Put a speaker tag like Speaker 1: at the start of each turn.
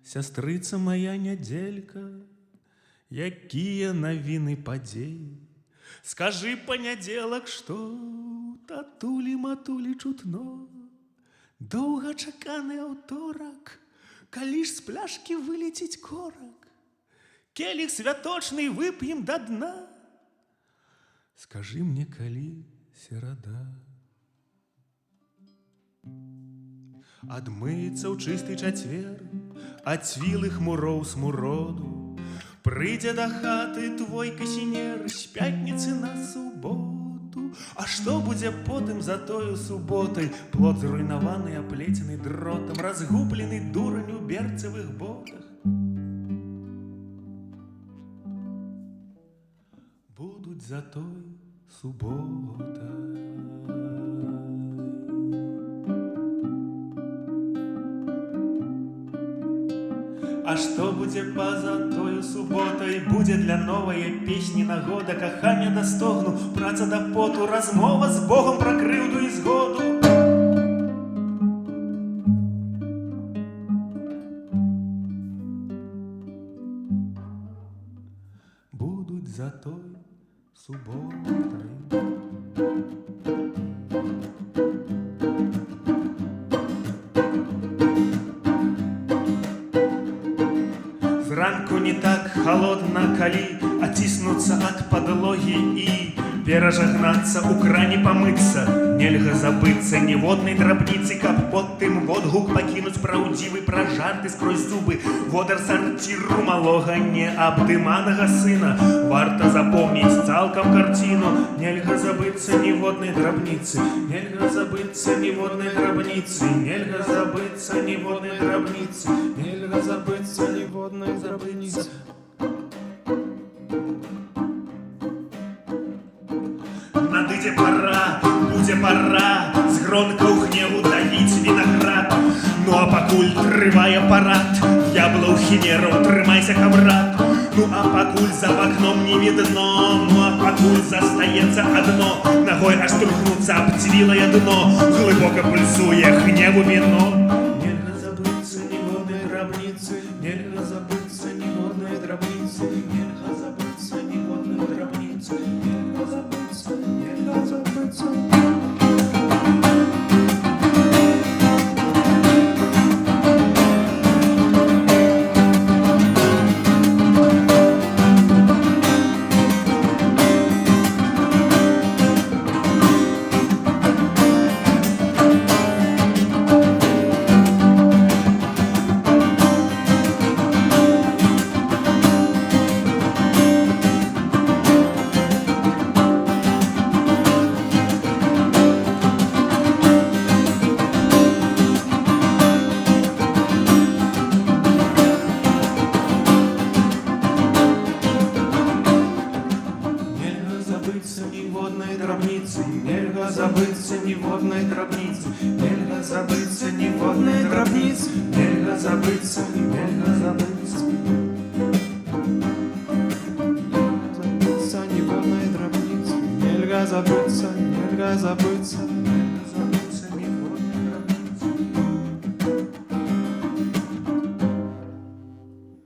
Speaker 1: Сястрыца моя нядзелька, якія навіны падзеі. Скажы, панядзелак, што татулі-матулі чутно. Доўгачаканы аўторак, калі ж з пляшкі вылеціць корак, келіх святочны вып'ем да дна. Скажы мне, калі серада. Адмыецца ў чысты чацвер ад цвілых муроў смуроду, прыйдзе да хаты твой касінер з пятніцы на суботу. А што будзе потым за тою суботай? Плот зруйнаваны, аплецены дротам, разгублены дурань у берцевых ботах. Будуць за той суботай. А што будзе па-за тою суботай? Будзе для новае песні нагода, кахання да стогну, праца да поту, размова з Богом пра крыўду і згоду. Будуць за той суботай. Зранку не так холодна, калі аціснуцца ад падлогі і перажагнацца ў кране памыцца. Нельга забыцца ніводнай драбніцы, каб потым водгук пакінуць праўдзівы пра жарты скрозь зубы. Водар сарціру малога неабдыманага сына. Варта запомніць цалкам карціну. Нельга забыцца ніводнай драбніцы, нельга забыцца ніводнай драбніцы, нельга забыцца ніводнай драбніцы, нельга забыцца ніводнай драбніцы. Надыдзе пара, будзе пара з гронкаў гневу давіць вінаград. Ну а пакуль трывае парад д'ябла ў хімераў, трымайся, камрад. Ну а пакуль за вакном не відно, ну а пакуль застаецца адно, нагой аж турхнуцца аб цвілае дно, глыбока пульсуе гневу віно. Нельга забыцца ніводнай драбніцы, нельга забыцца ніводнай драбніцы, нельга забыцца ніводнай драбніцы, нельга забыцца, нельга забыцца. Нельга забыцца ніводнай драбніцы, нельга забыцца ніводнай драбніцы, нельга забыцца, нельга забыцца. Нельга забыцца ніводнай драбніцы, нельга забыцца, нельга забыцца.